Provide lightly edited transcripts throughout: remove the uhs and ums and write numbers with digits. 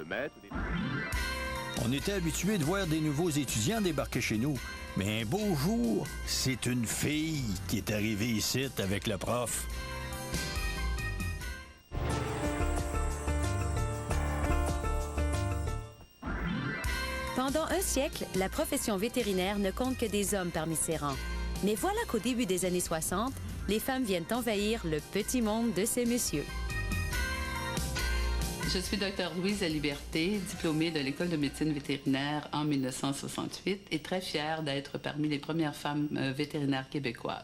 de maître. On était habitué de voir des nouveaux étudiants débarquer chez nous. Mais un beau jour, c'est une fille qui est arrivée ici avec le prof. Pendant un siècle, la profession vétérinaire ne compte que des hommes parmi ses rangs. Mais voilà qu'au début des années 60, les femmes viennent envahir le petit monde de ces messieurs. Je suis Dr Louise Liberté, diplômée de l'École de médecine vétérinaire en 1968 et très fière d'être parmi les premières femmes vétérinaires québécoises.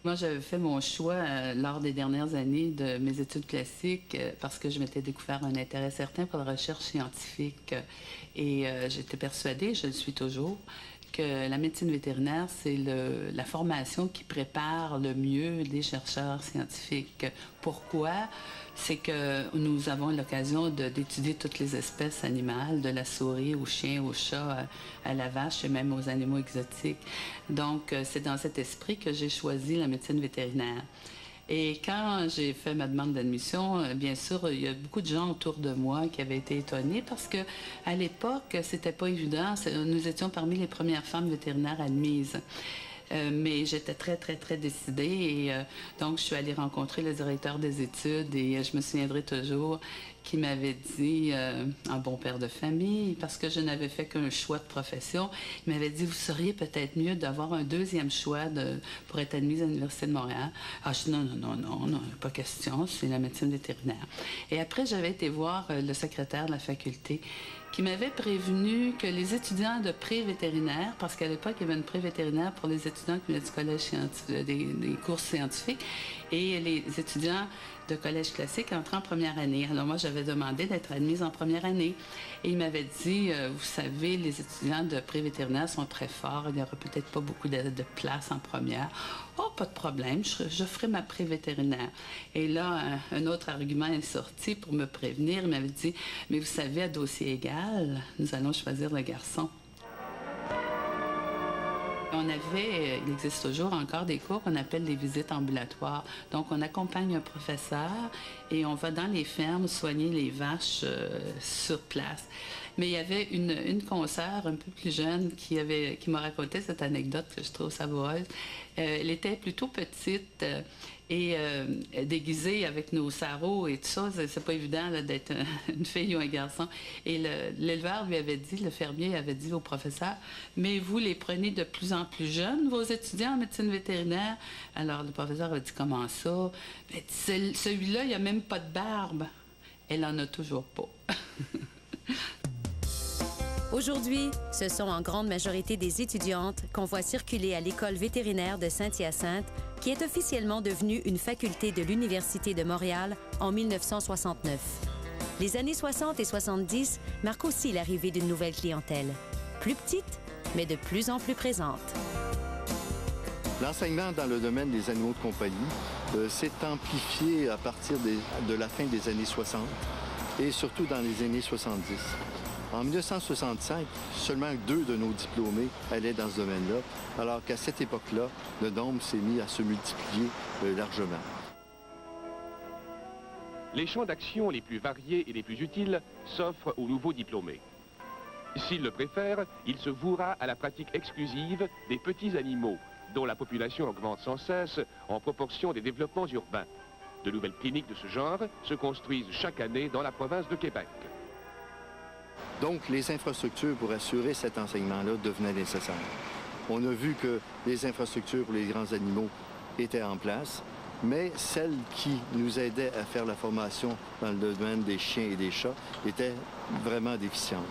Moi, j'avais fait mon choix lors des dernières années de mes études classiques parce que je m'étais découvert un intérêt certain pour la recherche scientifique. Et j'étais persuadée, je le suis toujours, que la médecine vétérinaire, c'est la formation qui prépare le mieux des chercheurs scientifiques. Pourquoi? C'est que nous avons l'occasion d'étudier toutes les espèces animales, de la souris au chien, au chat, à la vache et même aux animaux exotiques. Donc, c'est dans cet esprit que j'ai choisi la médecine vétérinaire. Et quand j'ai fait ma demande d'admission, bien sûr, il y a beaucoup de gens autour de moi qui avaient été étonnés parce que à l'époque, c'était pas évident. Nous étions parmi les premières femmes vétérinaires admises. Mais j'étais très, très, très décidée et donc je suis allée rencontrer le directeur des études et je me souviendrai toujours qu'il m'avait dit, un bon père de famille, parce que je n'avais fait qu'un choix de profession, il m'avait dit, vous seriez peut-être mieux d'avoir un deuxième choix pour être admise à l'Université de Montréal. Ah, je dis, non, pas question, c'est la médecine vétérinaire. Et après, j'avais été voir le secrétaire de la faculté qui m'avait prévenu que les étudiants de pré-vétérinaire, parce qu'à l'époque, il y avait une pré-vétérinaire pour les étudiants qui venaient du collège scientifique, des cours scientifiques, et les étudiants de collège classique entraient en première année. Alors moi, j'avais demandé d'être admise en première année. Et il m'avait dit, vous savez, les étudiants de pré-vétérinaire sont très forts, il n'y aura peut-être pas beaucoup de place en première. Oh, pas de problème, je ferai ma pré-vétérinaire. Et là, un autre argument est sorti pour me prévenir. Il m'avait dit, mais vous savez, à dossier égal, nous allons choisir le garçon. On avait, il existe toujours encore des cours qu'on appelle des visites ambulatoires. Donc, on accompagne un professeur et on va dans les fermes soigner les vaches sur place. Mais il y avait une consoeur un peu plus jeune qui m'a raconté cette anecdote que je trouve savoureuse. Elle était plutôt petite et déguisée avec nos sarraux et tout ça. C'est pas évident d'être une fille ou un garçon. Et l'éleveur lui avait dit, le fermier avait dit au professeur, mais vous les prenez de plus en plus jeunes, vos étudiants en médecine vétérinaire? Alors le professeur a dit, comment ça? Ben, celui-là, il n'y a même pas de barbe. Elle en a toujours pas. Aujourd'hui, ce sont en grande majorité des étudiantes qu'on voit circuler à l'École vétérinaire de Saint-Hyacinthe, qui est officiellement devenue une faculté de l'Université de Montréal en 1969. Les années 60 et 70 marquent aussi l'arrivée d'une nouvelle clientèle, plus petite, mais de plus en plus présente. L'enseignement dans le domaine des animaux de compagnie s'est amplifié à partir de la fin des années 60 et surtout dans les années 70. En 1965, seulement 2 de nos diplômés allaient dans ce domaine-là, alors qu'à cette époque-là, le nombre s'est mis à se multiplier largement. Les champs d'action les plus variés et les plus utiles s'offrent aux nouveaux diplômés. S'il le préfère, il se vouera à la pratique exclusive des petits animaux, dont la population augmente sans cesse en proportion des développements urbains. De nouvelles cliniques de ce genre se construisent chaque année dans la province de Québec. Donc, les infrastructures pour assurer cet enseignement-là devenaient nécessaires. On a vu que les infrastructures pour les grands animaux étaient en place, mais celles qui nous aidaient à faire la formation dans le domaine des chiens et des chats étaient vraiment déficientes.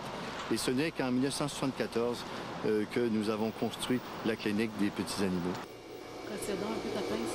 Et ce n'est qu'en 1974 que nous avons construit la clinique des petits animaux. C'est donc un peu ta pince.